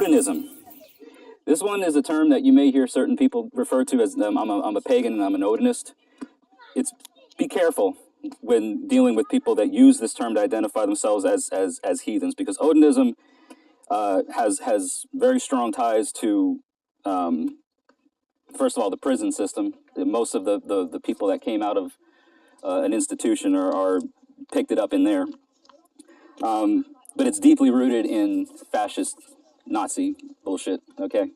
Odinism. This one is a term that you may hear certain people refer to as I'm a pagan and I'm an Odinist. Be careful when dealing with people that use this term to identify themselves as heathens, because Odinism has very strong ties to, first of all, the prison system. Most of the people that came out of an institution are picked it up in there. But it's deeply rooted in fascist Nazi bullshit, okay?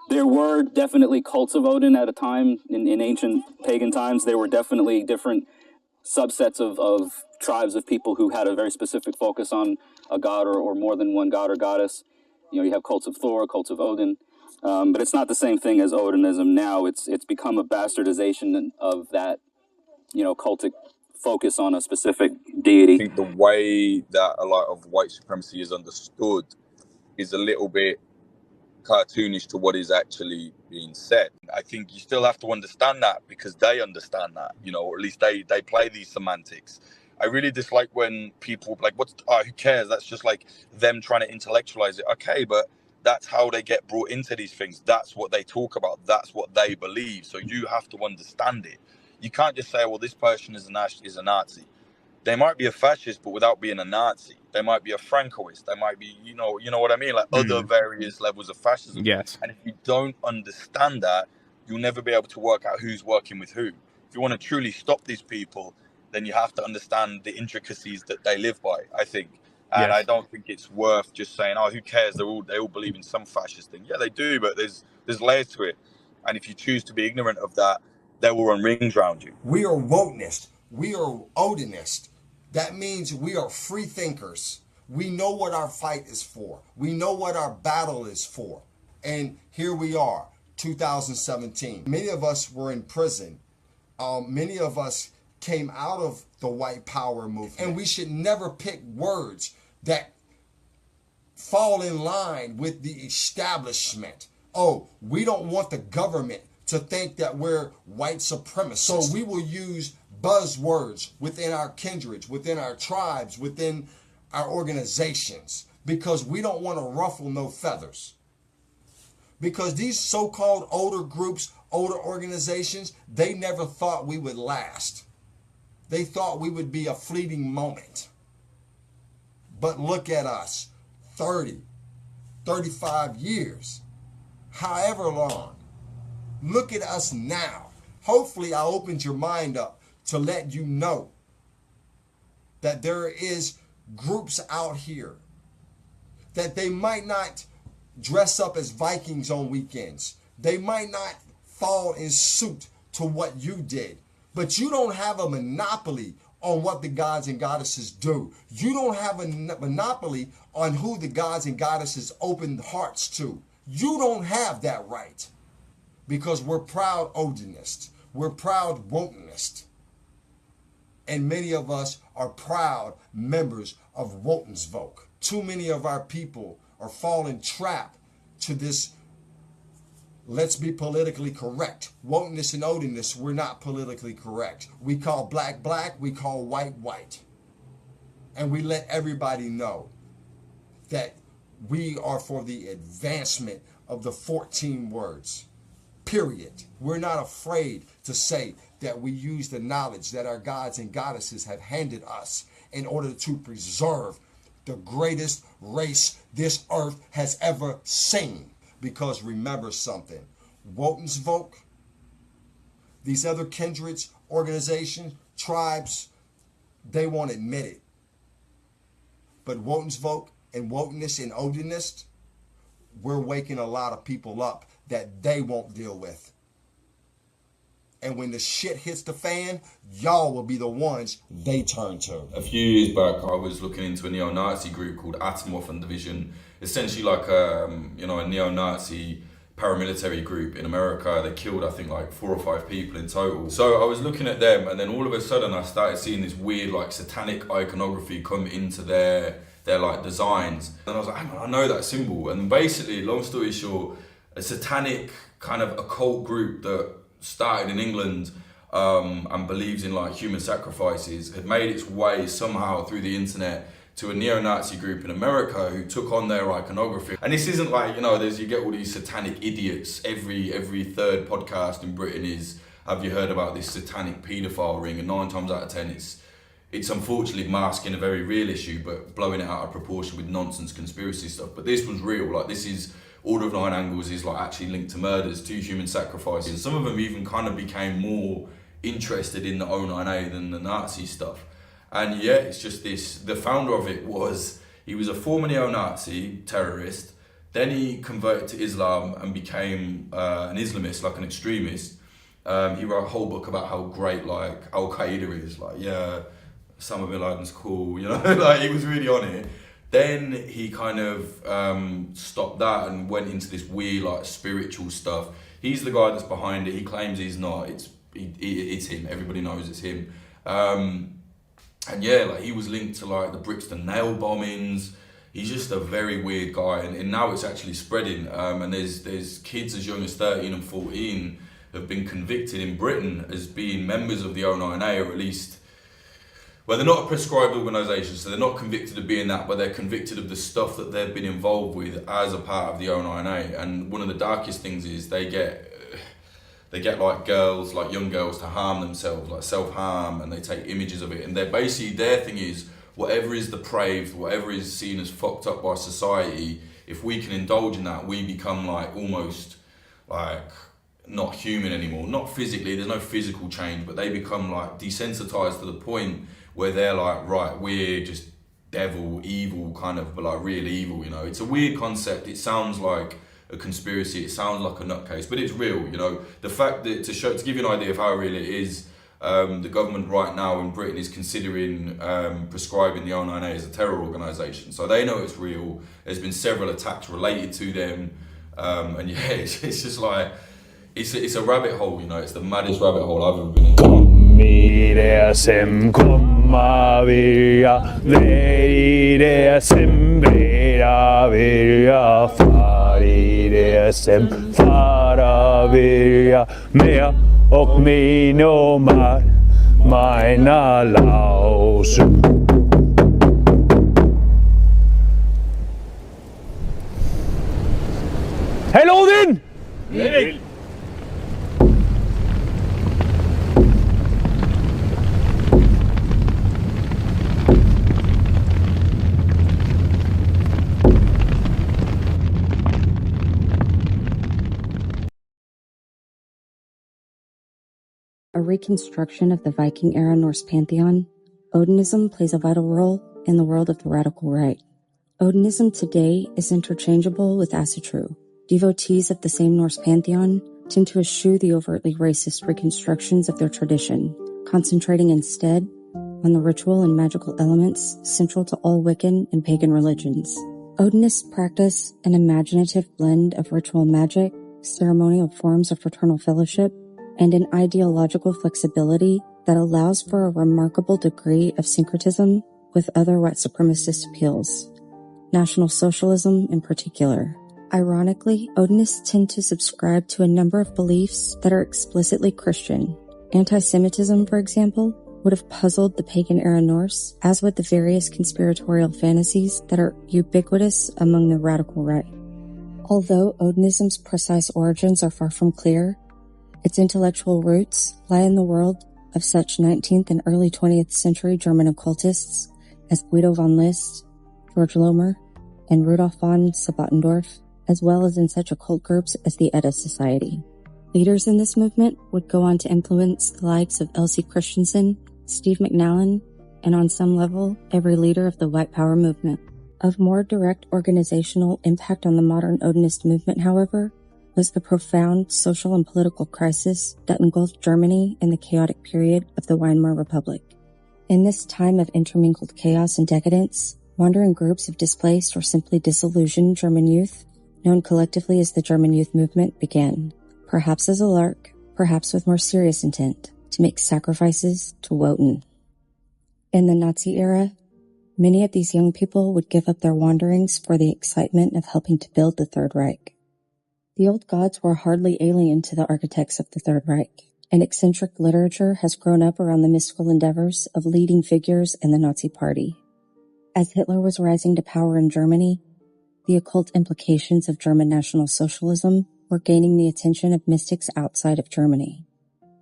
There were definitely cults of Odin at a time in ancient pagan times. There were definitely different subsets of tribes of people who had a very specific focus on a god or more than one god or goddess. You know, you have cults of Thor, cults of Odin, but it's not the same thing as Odinism now. It's become a bastardization of that, you know, cultic focus on a specific deity. I think the way that a lot of white supremacy is understood is a little bit cartoonish to what is actually being said. I think you still have to understand that because they understand that, you know, or at least they play these semantics. I really dislike when people like, who cares? That's just like them trying to intellectualize it. Okay, but that's how they get brought into these things. That's what they talk about. That's what they believe. So you have to understand it. You can't just say, well, this person is a Nazi. They might be a fascist, but without being a Nazi. They might be a Francoist. They might be, you know what I mean? Like other various levels of fascism. Yes. And if you don't understand that, you'll never be able to work out who's working with who. If you want to truly stop these people, then you have to understand the intricacies that they live by, I think. And I don't think it's worth just saying, oh, who cares? They all believe in some fascist thing. Yeah, they do, but there's layers to it. And if you choose to be ignorant of that, they will run rings around you. We are wokenist. We are Odinist. That means we are free thinkers. We know what our fight is for. We know what our battle is for. And here we are, 2017. Many of us were in prison. Many of us came out of the white power movement. And we should never pick words that fall in line with the establishment. Oh, we don't want the government to think that we're white supremacists. So we will use buzzwords within our kindreds, within our tribes, within our organizations, because we don't want to ruffle no feathers. Because these so-called older groups, older organizations, they never thought we would last. They thought we would be a fleeting moment. But look at us, 30, 35 years, however long. Look at us now. Hopefully I opened your mind up to let you know that there is groups out here that they might not dress up as Vikings on weekends. They might not fall in suit to what you did, but you don't have a monopoly on what the gods and goddesses do. You don't have a monopoly on who the gods and goddesses open hearts to. You don't have that right. Because we're proud Odinists. We're proud wokenists. And many of us are proud members of Wotensvolk. Too many of our people are falling trap to this, let's be politically correct. Wokeness and Odinists, we're not politically correct. We call black, black. We call white, white. And we let everybody know that we are for the advancement of the 14 words. Period. We're not afraid to say that we use the knowledge that our gods and goddesses have handed us in order to preserve the greatest race this earth has ever seen. Because remember something, Wotensvolk, these other kindreds, organizations, tribes, they won't admit it. But Wotensvolk and Wokeness and Odinist, we're waking a lot of people up that they won't deal with. And when the shit hits the fan, y'all will be the ones they turn to. A few years back, I was looking into a neo-Nazi group called Atomwaffen Division. Essentially like a neo-Nazi paramilitary group in America. They killed, I think, like 4 or 5 people in total. So I was looking at them, and then all of a sudden I started seeing this weird, like, satanic iconography come into their like designs. And I was like, hang on, I know that symbol. And basically, long story short, a satanic kind of occult group that started in England and believes in like human sacrifices had made its way somehow through the internet to a neo-Nazi group in America who took on their iconography. And this isn't like, you get all these satanic idiots. Every third podcast in Britain is, have you heard about this satanic paedophile ring? And 9 times out of 10, it's unfortunately masking a very real issue, but blowing it out of proportion with nonsense conspiracy stuff. But this was real. Like, this is, Order of Nine Angles is like actually linked to murders, to human sacrifices. And some of them even kind of became more interested in the O9A than the Nazi stuff. And yeah, it's just this, the founder of it he was a former neo-Nazi terrorist, then he converted to Islam and became an Islamist, like an extremist. He wrote a whole book about how great like Al-Qaeda is, like, yeah, Osama bin Laden's cool, like he was really on it. Then he kind of stopped that and went into this weird like spiritual stuff. He's the guy that's behind it. He claims he's not, it's him, everybody knows it's him. And yeah, like he was linked to like the Brixton nail bombings. He's just a very weird guy, and now it's actually spreading. And there's kids as young as 13 and 14 have been convicted in Britain as being members of the O9A, or at least, well, they're not a prescribed organisation, so they're not convicted of being that, but they're convicted of the stuff that they've been involved with as a part of the O9A. And one of the darkest things is they get like girls, like young girls, to harm themselves, like self-harm, and they take images of it. And they're basically, their thing is, whatever is depraved, whatever is seen as fucked up by society, if we can indulge in that, we become like almost like not human anymore. Not physically, there's no physical change, but they become like desensitized to the point where they're like, right, we're just devil, evil kind of, but like real evil, It's a weird concept. It sounds like a conspiracy, it sounds like a nutcase, but it's real, The fact that, to give you an idea of how real it is, the government right now in Britain is considering prescribing the O9A as a terror organisation. So they know it's real. There's been several attacks related to them. And yeah, it's just like, it's a rabbit hole, It's the maddest rabbit hole I've ever been in. Miresem komma vilja, veridesem breda vilja, faridesem fara vilja, med och minomar, mina laus. Hej Odin! Hej! A reconstruction of the Viking-era Norse pantheon, Odinism plays a vital role in the world of the radical right. Odinism today is interchangeable with Asatru. Devotees of the same Norse pantheon tend to eschew the overtly racist reconstructions of their tradition, concentrating instead on the ritual and magical elements central to all Wiccan and pagan religions. Odinists practice an imaginative blend of ritual magic, ceremonial forms of fraternal fellowship, and an ideological flexibility that allows for a remarkable degree of syncretism with other white supremacist appeals, National Socialism in particular. Ironically, Odinists tend to subscribe to a number of beliefs that are explicitly Christian. Anti-Semitism, for example, would have puzzled the pagan-era Norse, as would the various conspiratorial fantasies that are ubiquitous among the radical right. Although Odinism's precise origins are far from clear, its intellectual roots lie in the world of such 19th and early 20th century German occultists as Guido von List, George Lohmer, and Rudolf von Sabbatendorf, as well as in such occult groups as the Edda Society. Leaders in this movement would go on to influence the likes of Elsie Christensen, Steve McNallen, and on some level, every leader of the White Power movement. Of more direct organizational impact on the modern Odinist movement, however, was the profound social and political crisis that engulfed Germany in the chaotic period of the Weimar Republic. In this time of intermingled chaos and decadence, wandering groups of displaced or simply disillusioned German youth, known collectively as the German Youth Movement, began, perhaps as a lark, perhaps with more serious intent, to make sacrifices to Wotan. In the Nazi era, many of these young people would give up their wanderings for the excitement of helping to build the Third Reich. The old gods were hardly alien to the architects of the Third Reich, and eccentric literature has grown up around the mystical endeavors of leading figures in the Nazi Party. As Hitler was rising to power in Germany, the occult implications of German National Socialism were gaining the attention of mystics outside of Germany.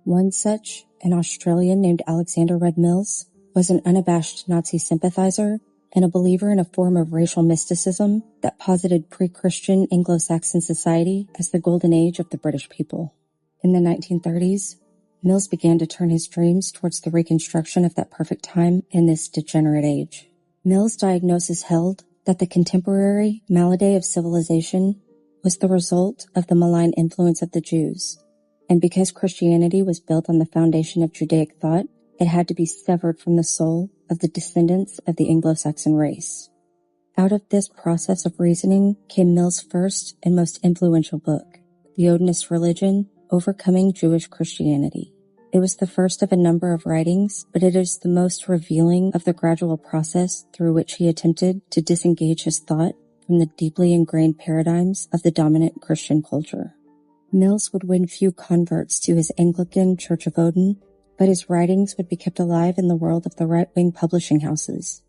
One such, an Australian named Alexander Red Mills, was an unabashed Nazi sympathizer and a believer in a form of racial mysticism that posited pre-Christian Anglo-Saxon society as the golden age of the British people. In the 1930s, Mills began to turn his dreams towards the reconstruction of that perfect time in this degenerate age. Mills' diagnosis held that the contemporary malady of civilization was the result of the malign influence of the Jews, and because Christianity was built on the foundation of Judaic thought, it had to be severed from the soul of the descendants of the Anglo-Saxon race. Out of this process of reasoning came Mills' first and most influential book, The Odinist Religion, Overcoming Jewish Christianity. It was the first of a number of writings, but it is the most revealing of the gradual process through which he attempted to disengage his thought from the deeply ingrained paradigms of the dominant Christian culture. Mills would win few converts to his Anglican Church of Odin, but his writings would be kept alive in the world of the right-wing publishing houses.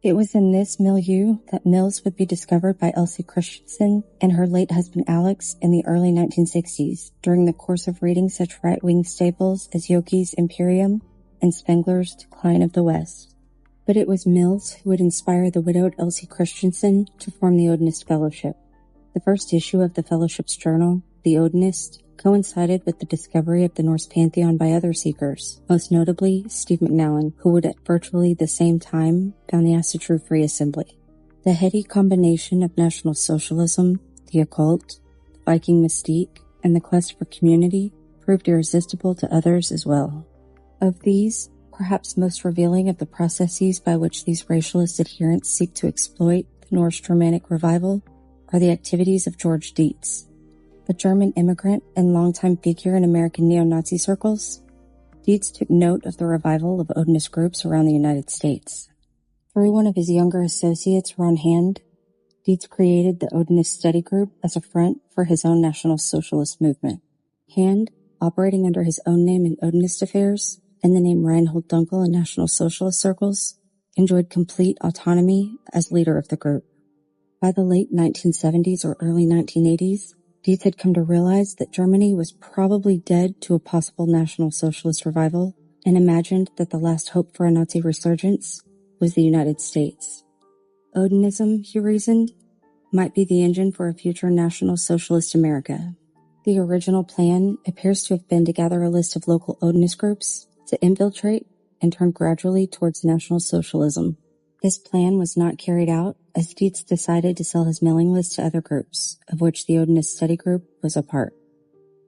It was in this milieu that Mills would be discovered by Elsie Christensen and her late husband Alex in the early 1960s, during the course of reading such right-wing staples as Yogi's Imperium and Spengler's Decline of the West. But it was Mills who would inspire the widowed Elsie Christensen to form the Odinist Fellowship. The first issue of the Fellowship's journal, The Odinist, coincided with the discovery of the Norse pantheon by other seekers, most notably Steve McNallen, who would at virtually the same time found the Asatru Free Assembly. The heady combination of National Socialism, the occult, the Viking mystique, and the quest for community proved irresistible to others as well. Of these, perhaps most revealing of the processes by which these racialist adherents seek to exploit the Norse Germanic revival are the activities of George Dietz. A German immigrant and longtime figure in American neo-Nazi circles, Dietz took note of the revival of Odinist groups around the United States. Through one of his younger associates, Ron Hand, Dietz created the Odinist Study Group as a front for his own National Socialist movement. Hand, operating under his own name in Odinist affairs and the name Reinhold Dunkel in National Socialist circles, enjoyed complete autonomy as leader of the group. By the late 1970s or early 1980s, Dietz had come to realize that Germany was probably dead to a possible National Socialist revival and imagined that the last hope for a Nazi resurgence was the United States. Odinism, he reasoned, might be the engine for a future National Socialist America. The original plan appears to have been to gather a list of local Odinist groups, to infiltrate, and turn gradually towards National Socialism. This plan was not carried out, as Dietz decided to sell his mailing list to other groups, of which the Odinist Study Group was a part.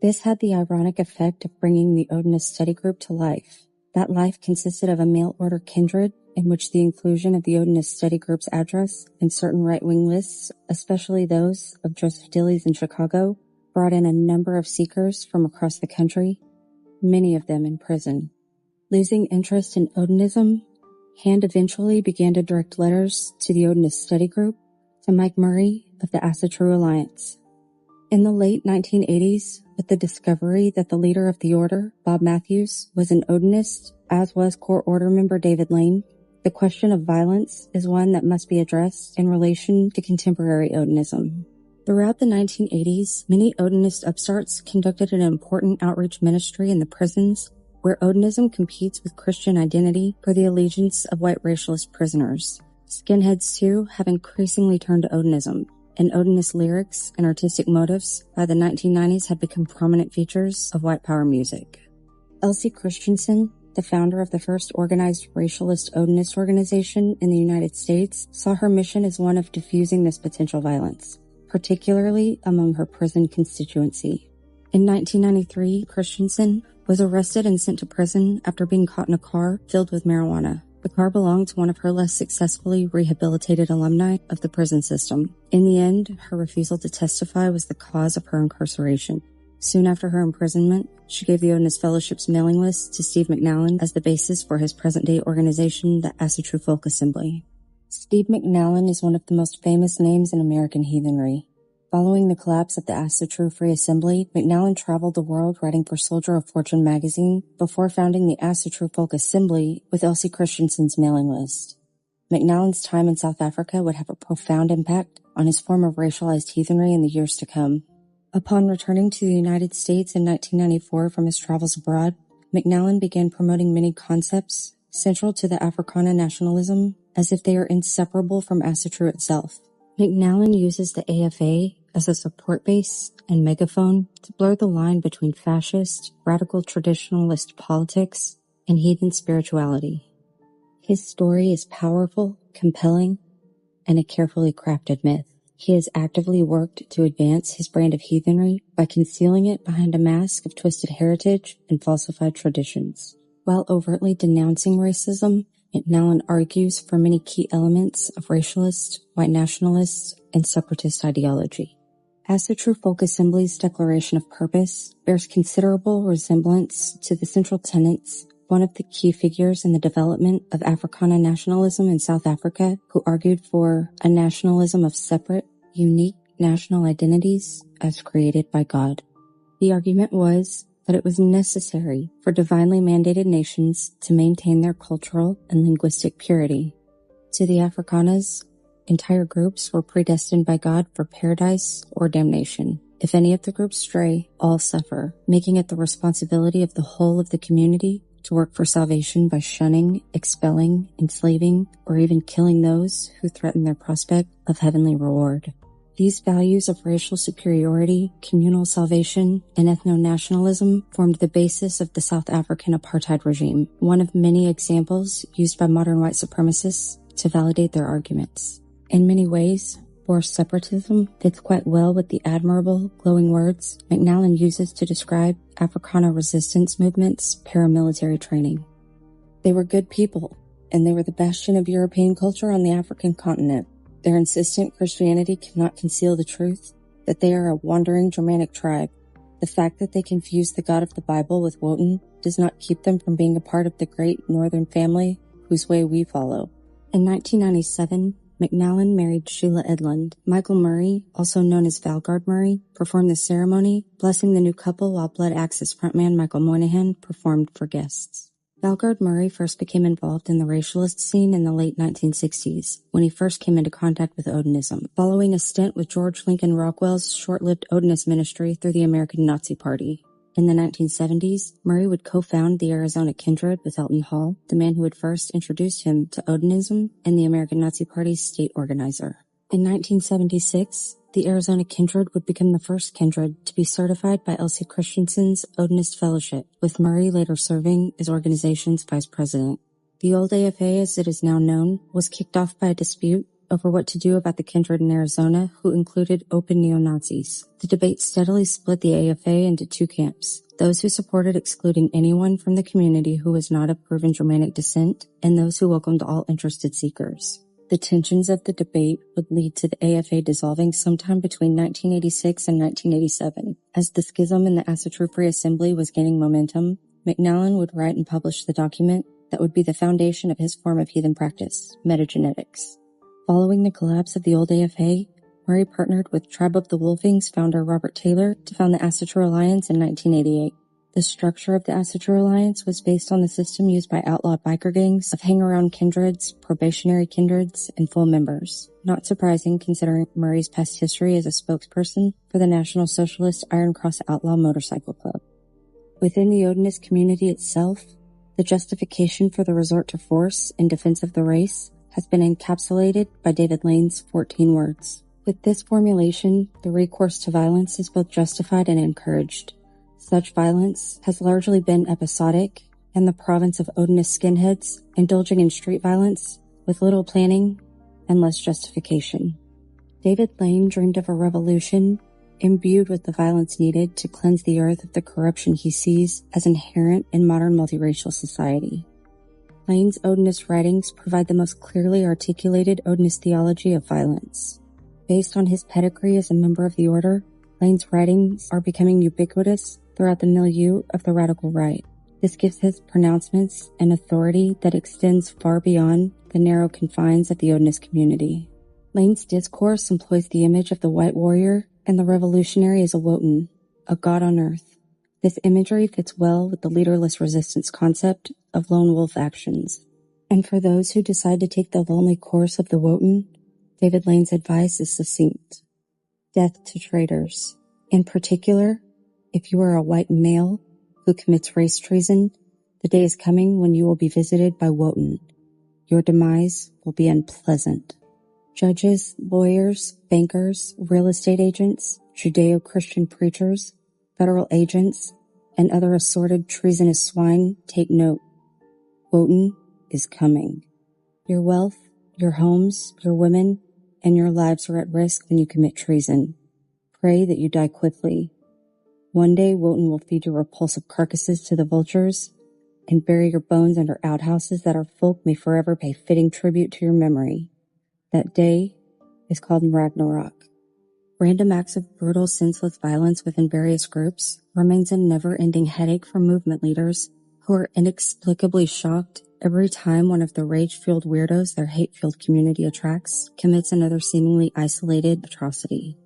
This had the ironic effect of bringing the Odinist Study Group to life. That life consisted of a mail-order kindred, in which the inclusion of the Odinist Study Group's address in certain right-wing lists, especially those of Joseph Dilys in Chicago, brought in a number of seekers from across the country, many of them in prison. Losing interest in Odinism, Hand eventually began to direct letters to the Odinist Study Group to Mike Murray of the Asatru Alliance. In the late 1980s, with the discovery that the leader of the order, Bob Matthews, was an Odinist, as was Core Order member David Lane, the question of violence is one that must be addressed in relation to contemporary Odinism. Throughout the 1980s, many Odinist upstarts conducted an important outreach ministry in the prisons where Odinism competes with Christian identity for the allegiance of white racialist prisoners. Skinheads, too, have increasingly turned to Odinism, and Odinist lyrics and artistic motives by the 1990s had become prominent features of white power music. Elsie Christensen, the founder of the first organized racialist Odinist organization in the United States, saw her mission as one of diffusing this potential violence, particularly among her prison constituency. In 1993, Christensen was arrested and sent to prison after being caught in a car filled with marijuana. The car belonged to one of her less successfully rehabilitated alumni of the prison system. In the end, her refusal to testify was the cause of her incarceration. Soon after her imprisonment, she gave the Odinist Fellowship's mailing list to Steve McNallen as the basis for his present-day organization, the Asatru Folk Assembly. Steve McNallen is one of the most famous names in American heathenry. Following the collapse of the Asatru Free Assembly, McNallen traveled the world writing for Soldier of Fortune magazine before founding the Asatru Folk Assembly with Elsie Christensen's mailing list. McNallen's time in South Africa would have a profound impact on his form of racialized heathenry in the years to come. Upon returning to the United States in 1994 from his travels abroad, McNallen began promoting many concepts central to the Africana nationalism as if they are inseparable from Asatru itself. McNallen uses the AFA as a support base and megaphone to blur the line between fascist, radical traditionalist politics, and heathen spirituality. His story is powerful, compelling, and a carefully crafted myth. He has actively worked to advance his brand of heathenry by concealing it behind a mask of twisted heritage and falsified traditions. While overtly denouncing racism, McNallen argues for many key elements of racialist, white nationalist, and separatist ideology. Asatru Folk Assembly's Declaration of Purpose bears considerable resemblance to the central tenets one of the key figures in the development of Africana nationalism in South Africa, who argued for a nationalism of separate, unique national identities as created by God. The argument was that it was necessary for divinely mandated nations to maintain their cultural and linguistic purity. To the Afrikaners, entire groups were predestined by God for paradise or damnation. If any of the groups stray, all suffer, making it the responsibility of the whole of the community to work for salvation by shunning, expelling, enslaving, or even killing those who threaten their prospect of heavenly reward. These values of racial superiority, communal salvation, and ethno-nationalism formed the basis of the South African apartheid regime, one of many examples used by modern white supremacists to validate their arguments. In many ways, Boer separatism fits quite well with the admirable, glowing words McNallen uses to describe Africana resistance movements' paramilitary training. They were good people, and they were the bastion of European culture on the African continent. Their insistent Christianity cannot conceal the truth that they are a wandering Germanic tribe. The fact that they confuse the God of the Bible with Wotan does not keep them from being a part of the great northern family whose way we follow. In 1997, McNallen married Sheila Edlund. Michael Murray, also known as Valgard Murray, performed the ceremony, blessing the new couple while Blood Axis frontman Michael Moynihan performed for guests. Valgard Murray first became involved in the racialist scene in the late 1960s, when he first came into contact with Odinism, following a stint with George Lincoln Rockwell's short-lived Odinist ministry through the American Nazi Party. In the 1970s, Murray would co-found the Arizona Kindred with Elton Hall, the man who had first introduced him to Odinism and the American Nazi Party's state organizer. In 1976, the Arizona Kindred would become the first kindred to be certified by Elsie Christensen's Odinist Fellowship, with Murray later serving as organization's vice president. The old AFA, as it is now known, was kicked off by a dispute over what to do about the kindred in Arizona, who included open neo-Nazis. The debate steadily split the AFA into two camps: those who supported excluding anyone from the community who was not of proven Germanic descent, and those who welcomed all interested seekers. The tensions of the debate would lead to the AFA dissolving sometime between 1986 and 1987. As the schism in the Asatru Free Assembly was gaining momentum, McNallen would write and publish the document that would be the foundation of his form of heathen practice, metagenetics. Following the collapse of the old AFA, Murray partnered with Tribe of the Wolfings founder Robert Taylor to found the Asatru Alliance in 1988. The structure of the Asatru Alliance was based on the system used by outlaw biker gangs of hang-around kindreds, probationary kindreds, and full members. Not surprising considering Murray's past history as a spokesperson for the National Socialist Iron Cross Outlaw Motorcycle Club. Within the Odinist community itself, the justification for the resort to force in defense of the race has been encapsulated by David Lane's 14 words. With this formulation, the recourse to violence is both justified and encouraged. Such violence has largely been episodic, and the province of Odinist skinheads indulging in street violence with little planning and less justification. David Lane dreamed of a revolution imbued with the violence needed to cleanse the earth of the corruption he sees as inherent in modern multiracial society. Lane's Odinist writings provide the most clearly articulated Odinist theology of violence. Based on his pedigree as a member of the order, Lane's writings are becoming ubiquitous throughout the milieu of the radical right. This gives his pronouncements an authority that extends far beyond the narrow confines of the Odinist community. Lane's discourse employs the image of the white warrior and the revolutionary as a Wotan, a god on earth. This imagery fits well with the leaderless resistance concept of lone wolf actions. And for those who decide to take the lonely course of the Wotan, David Lane's advice is succinct. Death to traitors. In particular, if you are a white male who commits race treason, the day is coming when you will be visited by Wotan. Your demise will be unpleasant. Judges, lawyers, bankers, real estate agents, Judeo-Christian preachers, federal agents, and other assorted treasonous swine, take note. Wotan is coming. Your wealth, your homes, your women, and your lives are at risk when you commit treason. Pray that you die quickly. One day Wotan will feed your repulsive carcasses to the vultures and bury your bones under outhouses that our folk may forever pay fitting tribute to your memory. That day is called Ragnarok. Random acts of brutal, senseless violence within various groups remains a never-ending headache for movement leaders who are inexplicably shocked every time one of the rage-fueled weirdos their hate-filled community attracts commits another seemingly isolated atrocity.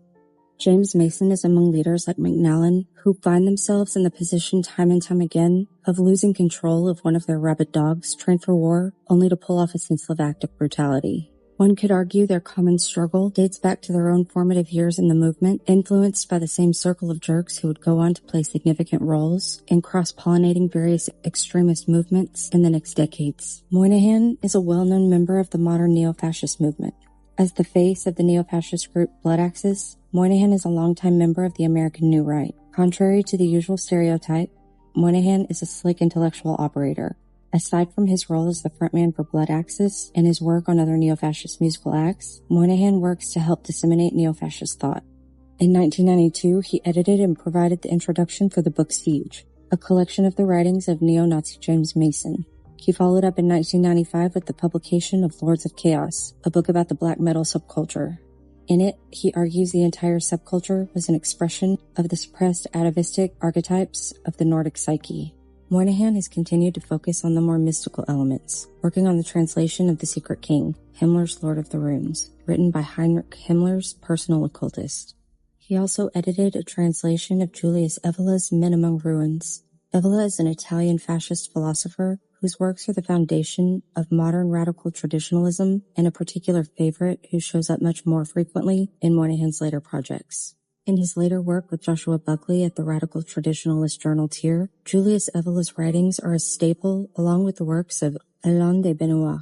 James Mason is among leaders like McNallen who find themselves in the position time and time again of losing control of one of their rabid dogs trained for war only to pull off a senseless act of brutality. One could argue their common struggle dates back to their own formative years in the movement, influenced by the same circle of jerks who would go on to play significant roles in cross-pollinating various extremist movements in the next decades. Moynihan is a well-known member of the modern neo-fascist movement. As the face of the neo-fascist group Blood Axis, Moynihan is a longtime member of the American New Right. Contrary to the usual stereotype, Moynihan is a slick intellectual operator. Aside from his role as the frontman for Blood Axis and his work on other neo-fascist musical acts, Moynihan works to help disseminate neo-fascist thought. In 1992, he edited and provided the introduction for the book Siege, a collection of the writings of neo-Nazi James Mason. He followed up in 1995 with the publication of Lords of Chaos, a book about the black metal subculture. In it, he argues the entire subculture was an expression of the suppressed atavistic archetypes of the Nordic psyche. Moynihan has continued to focus on the more mystical elements, working on the translation of The Secret King, Himmler's Lord of the Runes, written by Heinrich Himmler's personal occultist. He also edited a translation of Julius Evola's Men Among Ruins. Evola is an Italian fascist philosopher whose works are the foundation of modern radical traditionalism and a particular favorite who shows up much more frequently in Moynihan's later projects. In his later work with Joshua Buckley at the Radical Traditionalist Journal Tier, Julius Evola's writings are a staple along with the works of Alain de Benoit.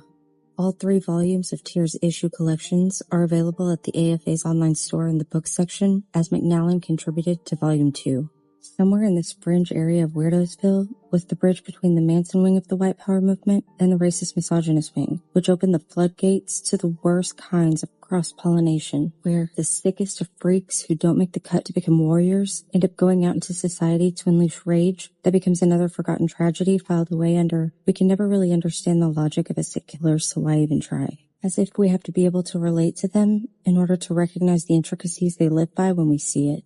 All 3 volumes of Tier's issue collections are available at the AFA's online store in the book section, as McNallen contributed to Volume 2. Somewhere in this fringe area of Weirdosville was the bridge between the Manson wing of the white power movement and the racist misogynist wing, which opened the floodgates to the worst kinds of cross-pollination, where the sickest of freaks who don't make the cut to become warriors end up going out into society to unleash rage that becomes another forgotten tragedy filed away under, we can never really understand the logic of a sick killer, so why even try? As if we have to be able to relate to them in order to recognize the intricacies they live by when we see it.